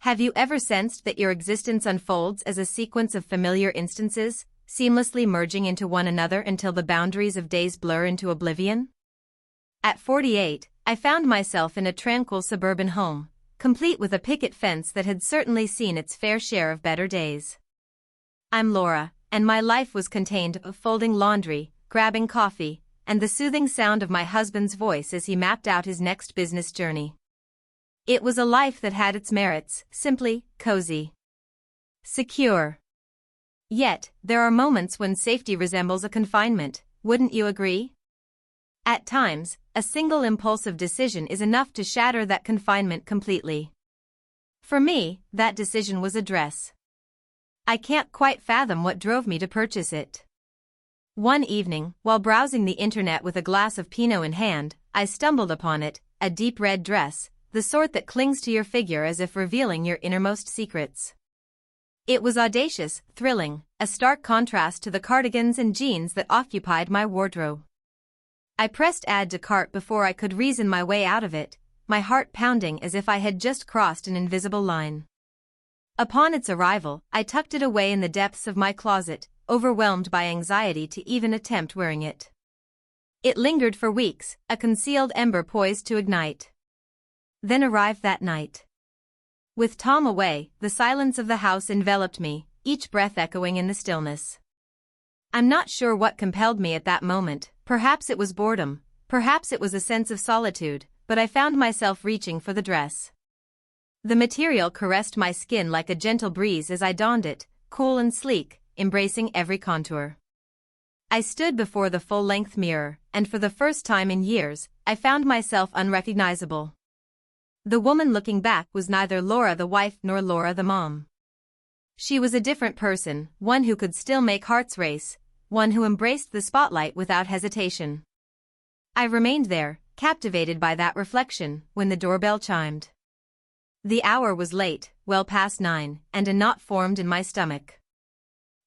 Have you ever sensed that your existence unfolds as a sequence of familiar instances, seamlessly merging into one another until the boundaries of days blur into oblivion? At 48, I found myself in a tranquil suburban home, complete with a picket fence that had certainly seen its fair share of better days. I'm Laura, and my life was contained of folding laundry, grabbing coffee, and the soothing sound of my husband's voice as he mapped out his next business journey. It was a life that had its merits, simply, cozy. Secure. Yet, there are moments when safety resembles a confinement, wouldn't you agree? At times, a single impulsive decision is enough to shatter that confinement completely. For me, that decision was a dress. I can't quite fathom what drove me to purchase it. One evening, while browsing the internet with a glass of Pinot in hand, I stumbled upon it, a deep red dress, the sort that clings to your figure as if revealing your innermost secrets. It was audacious, thrilling, a stark contrast to the cardigans and jeans that occupied my wardrobe. I pressed add to cart before I could reason my way out of it, my heart pounding as if I had just crossed an invisible line. Upon its arrival, I tucked it away in the depths of my closet, overwhelmed by anxiety to even attempt wearing it. It lingered for weeks, a concealed ember poised to ignite. Then arrived that night. With Tom away, the silence of the house enveloped me, each breath echoing in the stillness. I'm not sure what compelled me at that moment, perhaps it was boredom, perhaps it was a sense of solitude, but I found myself reaching for the dress. The material caressed my skin like a gentle breeze as I donned it, cool and sleek, embracing every contour. I stood before the full-length mirror, and for the first time in years, I found myself unrecognizable. The woman looking back was neither Laura the wife nor Laura the mom. She was a different person, one who could still make hearts race, one who embraced the spotlight without hesitation. I remained there, captivated by that reflection, when the doorbell chimed. The hour was late, well past 9, and a knot formed in my stomach.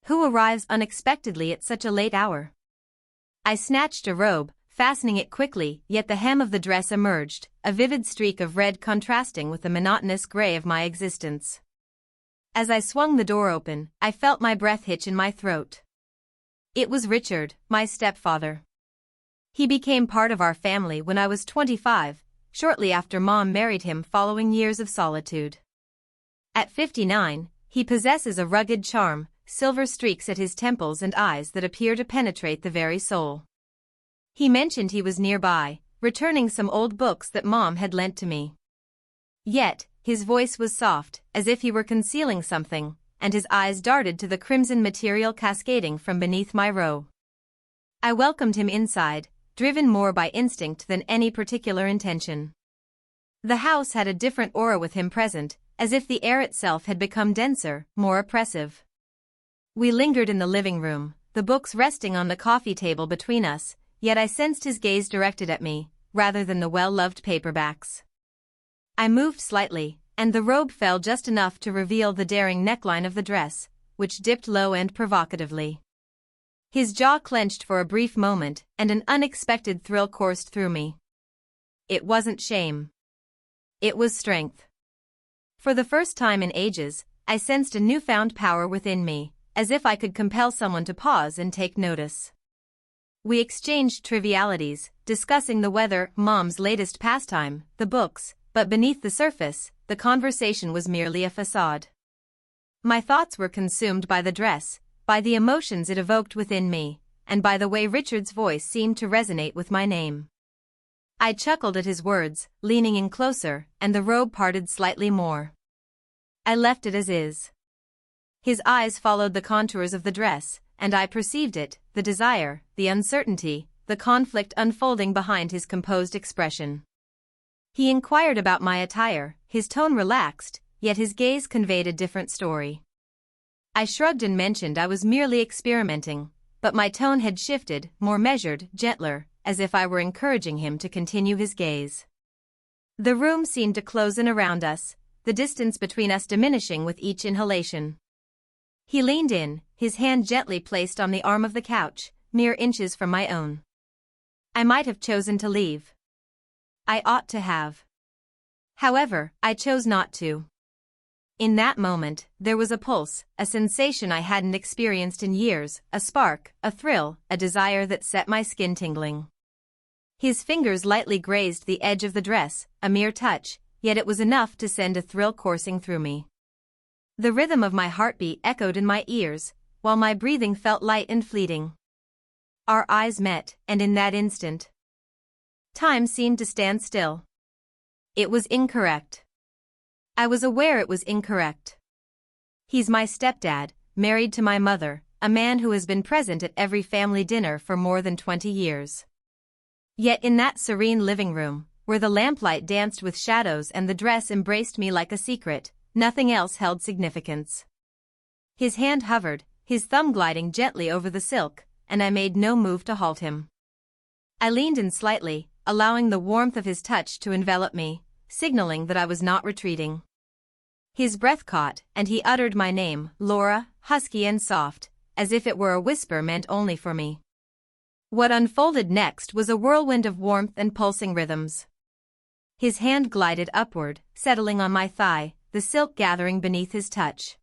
Who arrives unexpectedly at such a late hour? I snatched a robe, fastening it quickly, yet the hem of the dress emerged, a vivid streak of red contrasting with the monotonous gray of my existence. As I swung the door open, I felt my breath hitch in my throat. It was Richard, my stepfather. He became part of our family when I was 25, shortly after Mom married him following years of solitude. At 59, he possesses a rugged charm, silver streaks at his temples and eyes that appear to penetrate the very soul. He mentioned he was nearby, returning some old books that Mom had lent to me. Yet, his voice was soft, as if he were concealing something, and his eyes darted to the crimson material cascading from beneath my robe. I welcomed him inside, driven more by instinct than any particular intention. The house had a different aura with him present, as if the air itself had become denser, more oppressive. We lingered in the living room, the books resting on the coffee table between us, yet I sensed his gaze directed at me, rather than the well-loved paperbacks. I moved slightly, and the robe fell just enough to reveal the daring neckline of the dress, which dipped low and provocatively. His jaw clenched for a brief moment, and an unexpected thrill coursed through me. It wasn't shame. It was strength. For the first time in ages, I sensed a newfound power within me, as if I could compel someone to pause and take notice. We exchanged trivialities, discussing the weather, Mom's latest pastime, the books, but beneath the surface, the conversation was merely a facade. My thoughts were consumed by the dress, by the emotions it evoked within me, and by the way Richard's voice seemed to resonate with my name. I chuckled at his words, leaning in closer, and the robe parted slightly more. I left it as is. His eyes followed the contours of the dress, and I perceived it, the desire, the uncertainty, the conflict unfolding behind his composed expression. He inquired about my attire, his tone relaxed, yet his gaze conveyed a different story. I shrugged and mentioned I was merely experimenting, but my tone had shifted, more measured, gentler, as if I were encouraging him to continue his gaze. The room seemed to close in around us, the distance between us diminishing with each inhalation. He leaned in, his hand gently placed on the arm of the couch, mere inches from my own. I might have chosen to leave. I ought to have. However, I chose not to. In that moment, there was a pulse, a sensation I hadn't experienced in years, a spark, a thrill, a desire that set my skin tingling. His fingers lightly grazed the edge of the dress, a mere touch, yet it was enough to send a thrill coursing through me. The rhythm of my heartbeat echoed in my ears, while my breathing felt light and fleeting. Our eyes met, and in that instant, time seemed to stand still. It was incorrect. I was aware it was incorrect. He's my stepdad, married to my mother, a man who has been present at every family dinner for more than 20 years. Yet in that serene living room, where the lamplight danced with shadows and the dress embraced me like a secret, nothing else held significance. His hand hovered, his thumb gliding gently over the silk, and I made no move to halt him. I leaned in slightly, allowing the warmth of his touch to envelop me, signaling that I was not retreating. His breath caught, and he uttered my name, Laura, husky and soft, as if it were a whisper meant only for me. What unfolded next was a whirlwind of warmth and pulsing rhythms. His hand glided upward, settling on my thigh, the silk gathering beneath his touch.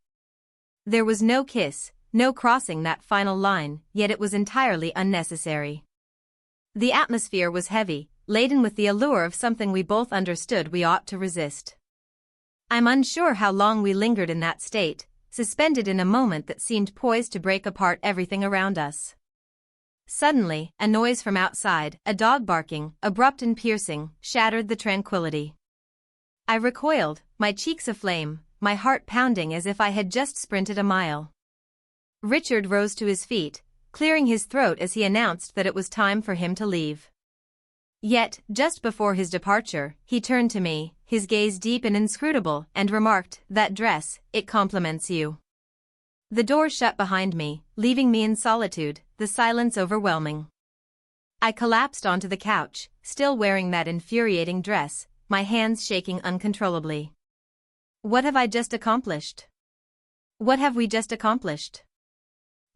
There was no kiss, no crossing that final line, yet it was entirely unnecessary. The atmosphere was heavy, laden with the allure of something we both understood we ought to resist. I'm unsure how long we lingered in that state, suspended in a moment that seemed poised to break apart everything around us. Suddenly, a noise from outside, a dog barking, abrupt and piercing, shattered the tranquility. I recoiled, my cheeks aflame, my heart pounding as if I had just sprinted a mile. Richard rose to his feet, clearing his throat as he announced that it was time for him to leave. Yet, just before his departure, he turned to me, his gaze deep and inscrutable, and remarked, "That dress, it compliments you." The door shut behind me, leaving me in solitude, the silence overwhelming. I collapsed onto the couch, still wearing that infuriating dress, my hands shaking uncontrollably. What have I just accomplished? What have we just accomplished?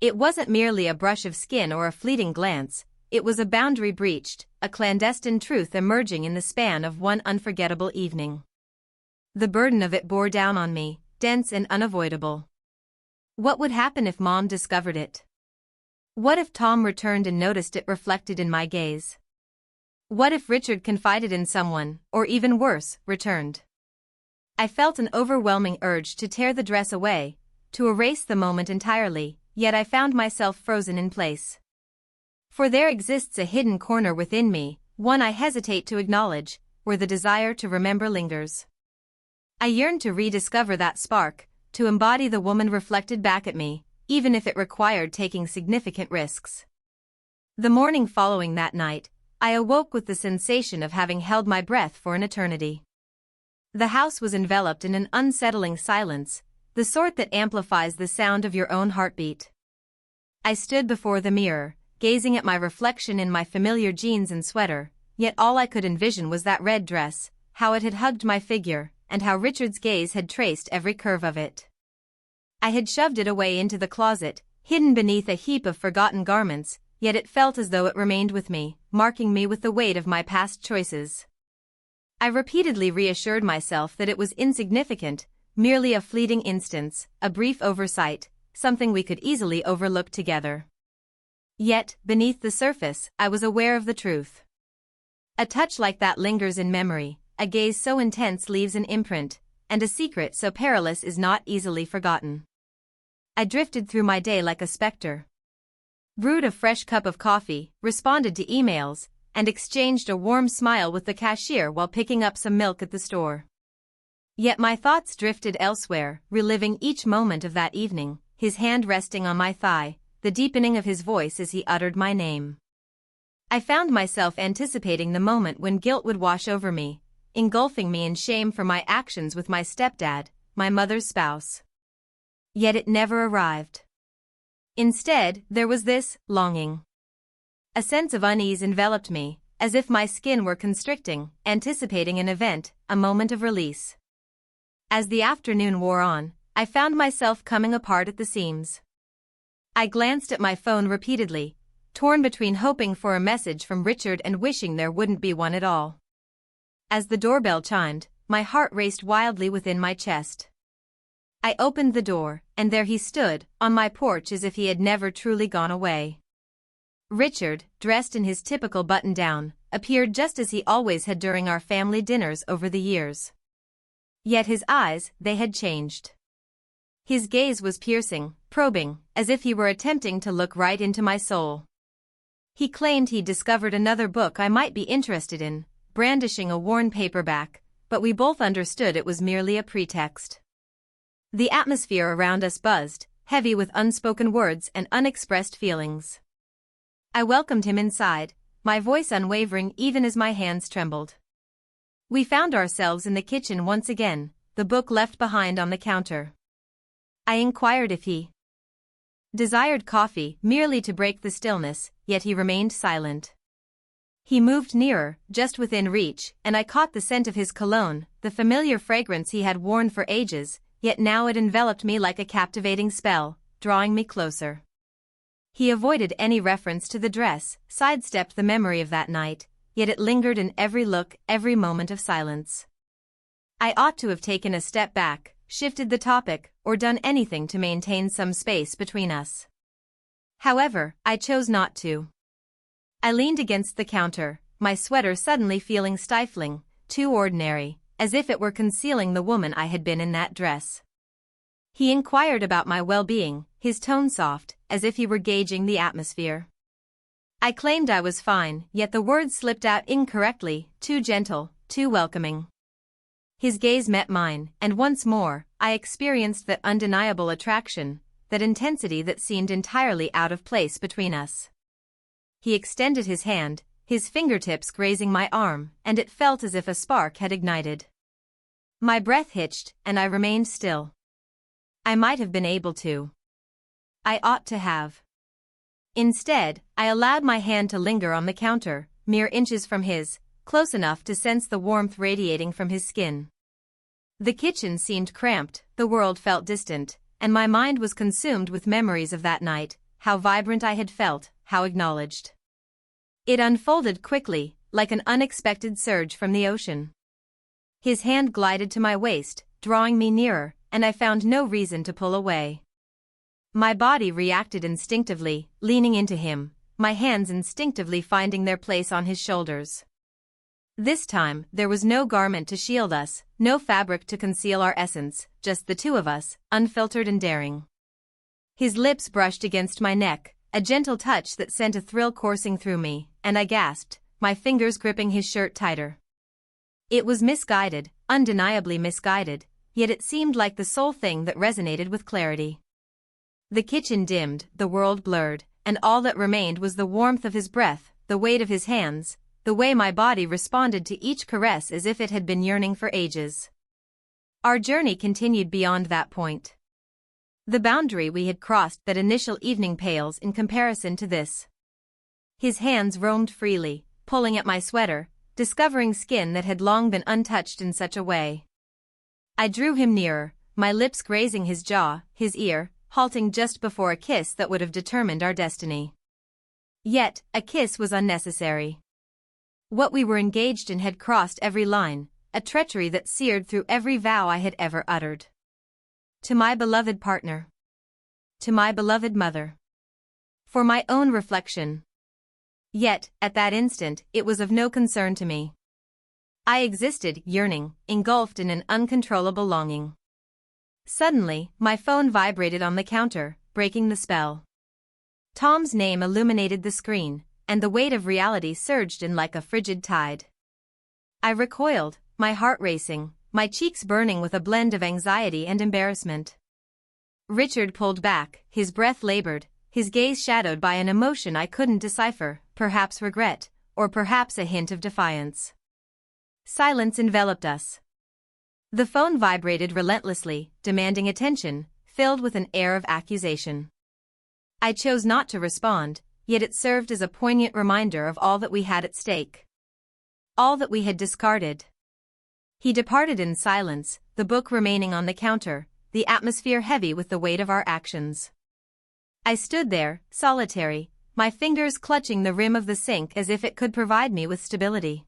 It wasn't merely a brush of skin or a fleeting glance, it was a boundary breached, a clandestine truth emerging in the span of one unforgettable evening. The burden of it bore down on me, dense and unavoidable. What would happen if Mom discovered it? What if Tom returned and noticed it reflected in my gaze? What if Richard confided in someone, or even worse, returned? I felt an overwhelming urge to tear the dress away, to erase the moment entirely, yet I found myself frozen in place. For there exists a hidden corner within me, one I hesitate to acknowledge, where the desire to remember lingers. I yearn to rediscover that spark, to embody the woman reflected back at me, even if it required taking significant risks. The morning following that night, I awoke with the sensation of having held my breath for an eternity. The house was enveloped in an unsettling silence, the sort that amplifies the sound of your own heartbeat. I stood before the mirror, gazing at my reflection in my familiar jeans and sweater, yet all I could envision was that red dress, how it had hugged my figure, and how Richard's gaze had traced every curve of it. I had shoved it away into the closet, hidden beneath a heap of forgotten garments, yet it felt as though it remained with me, marking me with the weight of my past choices. I repeatedly reassured myself that it was insignificant, merely a fleeting instance, a brief oversight, something we could easily overlook together. Yet, beneath the surface, I was aware of the truth. A touch like that lingers in memory, a gaze so intense leaves an imprint, and a secret so perilous is not easily forgotten. I drifted through my day like a specter. Brewed a fresh cup of coffee, responded to emails, and exchanged a warm smile with the cashier while picking up some milk at the store. Yet my thoughts drifted elsewhere, reliving each moment of that evening, his hand resting on my thigh, the deepening of his voice as he uttered my name. I found myself anticipating the moment when guilt would wash over me, engulfing me in shame for my actions with my stepdad, my mother's spouse. Yet it never arrived. Instead, there was this longing. A sense of unease enveloped me, as if my skin were constricting, anticipating an event, a moment of release. As the afternoon wore on, I found myself coming apart at the seams. I glanced at my phone repeatedly, torn between hoping for a message from Richard and wishing there wouldn't be one at all. As the doorbell chimed, my heart raced wildly within my chest. I opened the door, and there he stood, on my porch as if he had never truly gone away. Richard, dressed in his typical button-down, appeared just as he always had during our family dinners over the years. Yet his eyes, they had changed. His gaze was piercing, probing, as if he were attempting to look right into my soul. He claimed he'd discovered another book I might be interested in, brandishing a worn paperback, but we both understood it was merely a pretext. The atmosphere around us buzzed, heavy with unspoken words and unexpressed feelings. I welcomed him inside, my voice unwavering even as my hands trembled. We found ourselves in the kitchen once again, the book left behind on the counter. I inquired if he desired coffee, merely to break the stillness, yet he remained silent. He moved nearer, just within reach, and I caught the scent of his cologne, the familiar fragrance he had worn for ages, yet now it enveloped me like a captivating spell, drawing me closer. He avoided any reference to the dress, sidestepped the memory of that night, yet it lingered in every look, every moment of silence. I ought to have taken a step back, shifted the topic, or done anything to maintain some space between us. However, I chose not to. I leaned against the counter, my sweater suddenly feeling stifling, too ordinary, as if it were concealing the woman I had been in that dress. He inquired about my well-being, his tone soft, as if he were gauging the atmosphere. I claimed I was fine, yet the words slipped out incorrectly, too gentle, too welcoming. His gaze met mine, and once more, I experienced that undeniable attraction, that intensity that seemed entirely out of place between us. He extended his hand, his fingertips grazing my arm, and it felt as if a spark had ignited. My breath hitched, and I remained still. I might have been able to. I ought to have. Instead, I allowed my hand to linger on the counter, mere inches from his, close enough to sense the warmth radiating from his skin. The kitchen seemed cramped, the world felt distant, and my mind was consumed with memories of that night, how vibrant I had felt, how acknowledged. It unfolded quickly, like an unexpected surge from the ocean. His hand glided to my waist, drawing me nearer, and I found no reason to pull away. My body reacted instinctively, leaning into him, my hands instinctively finding their place on his shoulders. This time, there was no garment to shield us, no fabric to conceal our essence, just the two of us, unfiltered and daring. His lips brushed against my neck, a gentle touch that sent a thrill coursing through me, and I gasped, my fingers gripping his shirt tighter. It was misguided, undeniably misguided, yet it seemed like the sole thing that resonated with clarity. The kitchen dimmed, the world blurred, and all that remained was the warmth of his breath, the weight of his hands, the way my body responded to each caress as if it had been yearning for ages. Our journey continued beyond that point. The boundary we had crossed that initial evening pales in comparison to this. His hands roamed freely, pulling at my sweater, discovering skin that had long been untouched in such a way. I drew him nearer, my lips grazing his jaw, his ear, halting just before a kiss that would have determined our destiny. Yet, a kiss was unnecessary. What we were engaged in had crossed every line, a treachery that seared through every vow I had ever uttered. To my beloved partner. To my beloved mother. For my own reflection. Yet, at that instant, it was of no concern to me. I existed, yearning, engulfed in an uncontrollable longing. Suddenly, my phone vibrated on the counter, breaking the spell. Tom's name illuminated the screen, and the weight of reality surged in like a frigid tide. I recoiled, my heart racing, my cheeks burning with a blend of anxiety and embarrassment. Richard pulled back, his breath labored, his gaze shadowed by an emotion I couldn't decipher, perhaps regret, or perhaps a hint of defiance. Silence enveloped us. The phone vibrated relentlessly, demanding attention, filled with an air of accusation. I chose not to respond, yet it served as a poignant reminder of all that we had at stake. All that we had discarded. He departed in silence, the book remaining on the counter, the atmosphere heavy with the weight of our actions. I stood there, solitary, my fingers clutching the rim of the sink as if it could provide me with stability.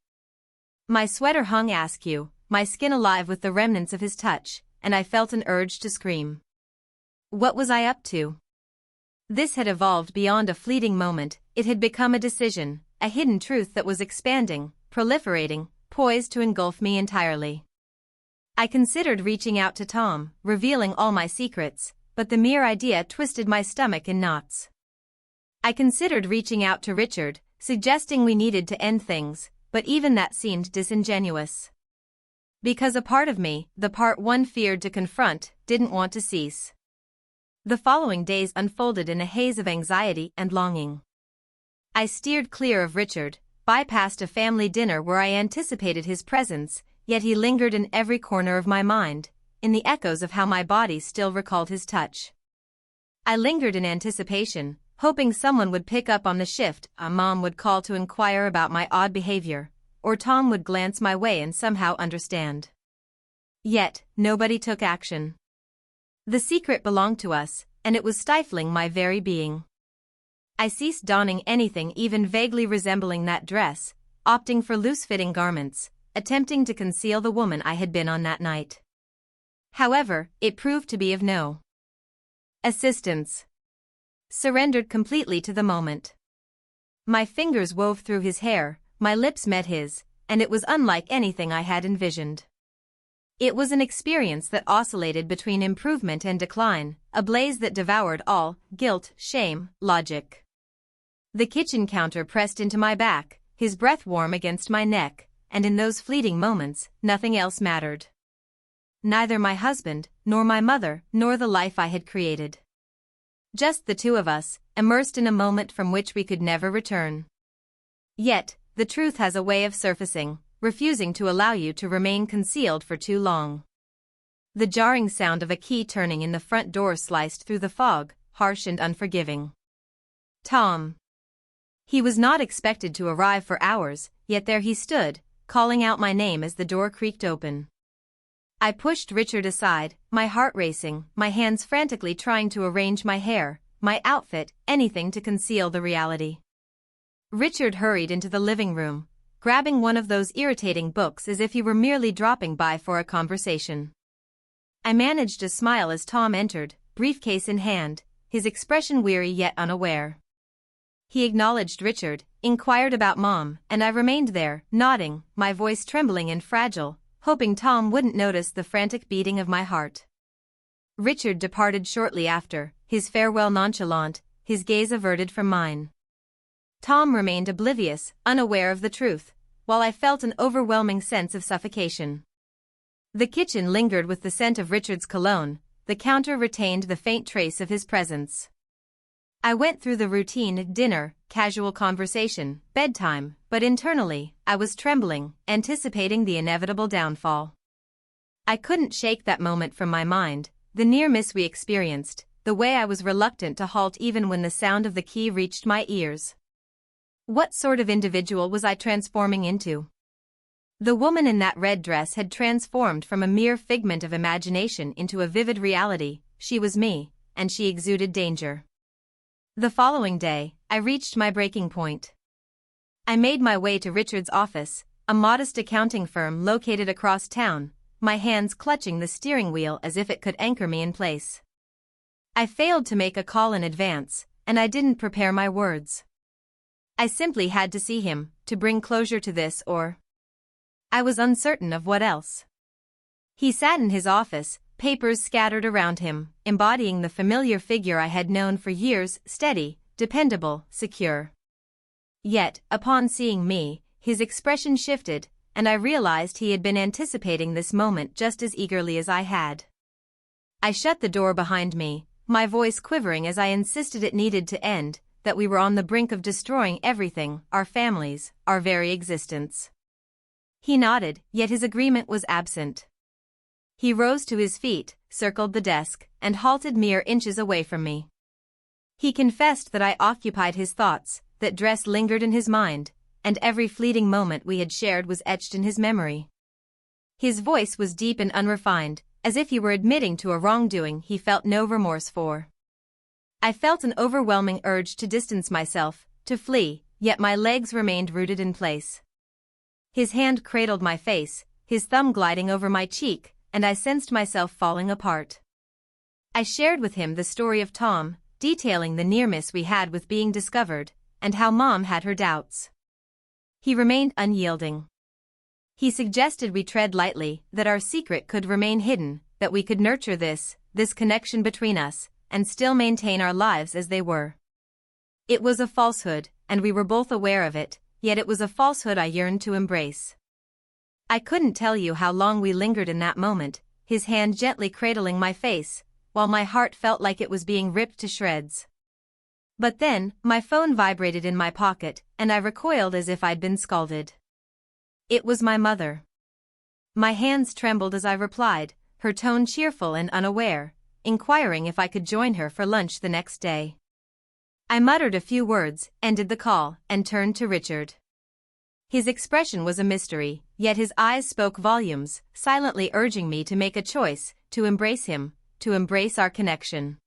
My sweater hung askew, my skin alive with the remnants of his touch, and I felt an urge to scream. What was I up to? This had evolved beyond a fleeting moment. It had become a decision, a hidden truth that was expanding, proliferating, poised to engulf me entirely. I considered reaching out to Tom, revealing all my secrets, but the mere idea twisted my stomach in knots. I considered reaching out to Richard, suggesting we needed to end things, but even that seemed disingenuous. Because a part of me, the part one feared to confront, didn't want to cease. The following days unfolded in a haze of anxiety and longing. I steered clear of Richard, bypassed a family dinner where I anticipated his presence, yet he lingered in every corner of my mind, in the echoes of how my body still recalled his touch. I lingered in anticipation, hoping someone would pick up on the shift. A mom would call to inquire about my odd behavior, or Tom would glance my way and somehow understand. Yet, nobody took action. The secret belonged to us, and it was stifling my very being. I ceased donning anything even vaguely resembling that dress, opting for loose-fitting garments, attempting to conceal the woman I had been on that night. However, it proved to be of no assistance. Surrendered completely to the moment. My fingers wove through his hair, my lips met his, and it was unlike anything I had envisioned. It was an experience that oscillated between improvement and decline, a blaze that devoured all guilt, shame, logic. The kitchen counter pressed into my back, his breath warm against my neck, and in those fleeting moments, nothing else mattered. Neither my husband, nor my mother, nor the life I had created. Just the two of us, immersed in a moment from which we could never return. Yet, the truth has a way of surfacing, refusing to allow you to remain concealed for too long. The jarring sound of a key turning in the front door sliced through the fog, harsh and unforgiving. Tom. He was not expected to arrive for hours, yet there he stood, calling out my name as the door creaked open. I pushed Richard aside, my heart racing, my hands frantically trying to arrange my hair, my outfit, anything to conceal the reality. Richard hurried into the living room, grabbing one of those irritating books as if he were merely dropping by for a conversation. I managed a smile as Tom entered, briefcase in hand, his expression weary yet unaware. He acknowledged Richard, inquired about Mom, and I remained there, nodding, my voice trembling and fragile, hoping Tom wouldn't notice the frantic beating of my heart. Richard departed shortly after, his farewell nonchalant, his gaze averted from mine. Tom remained oblivious, unaware of the truth, while I felt an overwhelming sense of suffocation. The kitchen lingered with the scent of Richard's cologne, the counter retained the faint trace of his presence. I went through the routine dinner, casual conversation, bedtime, but internally, I was trembling, anticipating the inevitable downfall. I couldn't shake that moment from my mind, the near miss we experienced, the way I was reluctant to halt even when the sound of the key reached my ears. What sort of individual was I transforming into? The woman in that red dress had transformed from a mere figment of imagination into a vivid reality. She was me, and she exuded danger. The following day, I reached my breaking point. I made my way to Richard's office, a modest accounting firm located across town, my hands clutching the steering wheel as if it could anchor me in place. I failed to make a call in advance, and I didn't prepare my words. I simply had to see him, to bring closure to this or I was uncertain of what else. He sat in his office, papers scattered around him, embodying the familiar figure I had known for years, steady, dependable, secure. Yet, upon seeing me, his expression shifted, and I realized he had been anticipating this moment just as eagerly as I had. I shut the door behind me, my voice quivering as I insisted it needed to end, that we were on the brink of destroying everything, our families, our very existence. He nodded, yet his agreement was absent. He rose to his feet, circled the desk, and halted mere inches away from me. He confessed that I occupied his thoughts, that dress lingered in his mind, and every fleeting moment we had shared was etched in his memory. His voice was deep and unrefined, as if he were admitting to a wrongdoing he felt no remorse for. I felt an overwhelming urge to distance myself, to flee, yet my legs remained rooted in place. His hand cradled my face, his thumb gliding over my cheek, and I sensed myself falling apart. I shared with him the story of Tom, detailing the near miss we had with being discovered, and how Mom had her doubts. He remained unyielding. He suggested we tread lightly, that our secret could remain hidden, that we could nurture this connection between us, and still maintain our lives as they were. It was a falsehood, and we were both aware of it, yet it was a falsehood I yearned to embrace. I couldn't tell you how long we lingered in that moment, his hand gently cradling my face, while my heart felt like it was being ripped to shreds. But then, my phone vibrated in my pocket, and I recoiled as if I'd been scalded. It was my mother. My hands trembled as I replied, her tone cheerful and unaware, inquiring if I could join her for lunch the next day. I muttered a few words, ended the call, and turned to Richard. His expression was a mystery, yet his eyes spoke volumes, silently urging me to make a choice, to embrace him, to embrace our connection.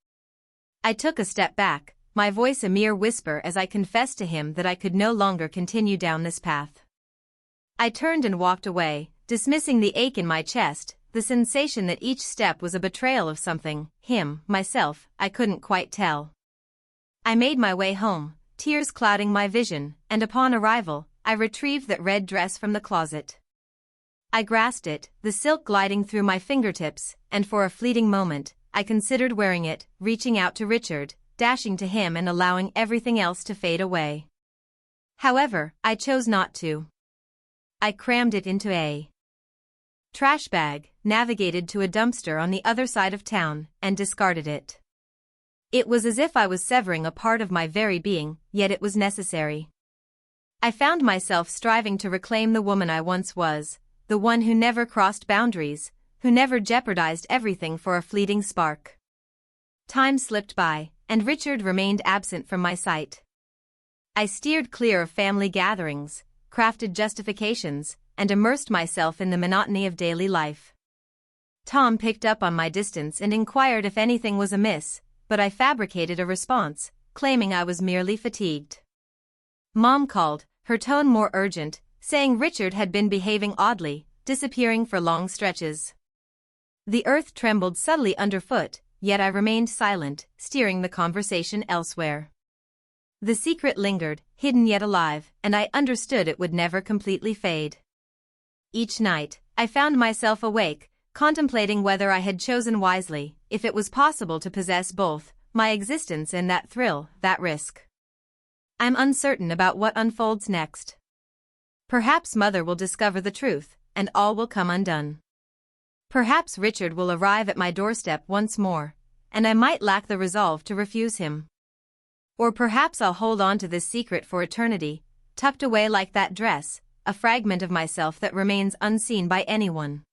I took a step back, my voice a mere whisper as I confessed to him that I could no longer continue down this path. I turned and walked away, dismissing the ache in my chest, the sensation that each step was a betrayal of something, him, myself, I couldn't quite tell. I made my way home, tears clouding my vision, and upon arrival, I retrieved that red dress from the closet. I grasped it, the silk gliding through my fingertips, and for a fleeting moment, I considered wearing it, reaching out to Richard, dashing to him and allowing everything else to fade away. However, I chose not to. I crammed it into a trash bag, navigated to a dumpster on the other side of town, and discarded it. It was as if I was severing a part of my very being, yet it was necessary. I found myself striving to reclaim the woman I once was, the one who never crossed boundaries, who never jeopardized everything for a fleeting spark. Time slipped by, and Richard remained absent from my sight. I steered clear of family gatherings, crafted justifications, and immersed myself in the monotony of daily life. Tom picked up on my distance and inquired if anything was amiss, but I fabricated a response, claiming I was merely fatigued. Mom called, her tone more urgent, saying Richard had been behaving oddly, disappearing for long stretches. The earth trembled subtly underfoot, yet I remained silent, steering the conversation elsewhere. The secret lingered, hidden yet alive, and I understood it would never completely fade. Each night, I found myself awake, contemplating whether I had chosen wisely, if it was possible to possess both, my existence and that thrill, that risk. I'm uncertain about what unfolds next. Perhaps Mother will discover the truth, and all will come undone. Perhaps Richard will arrive at my doorstep once more, and I might lack the resolve to refuse him. Or perhaps I'll hold on to this secret for eternity, tucked away like that dress, a fragment of myself that remains unseen by anyone.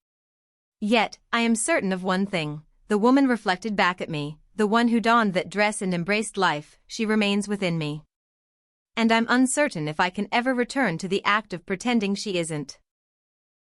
Yet, I am certain of one thing, the woman reflected back at me, the one who donned that dress and embraced life, she remains within me. And I'm uncertain if I can ever return to the act of pretending she isn't.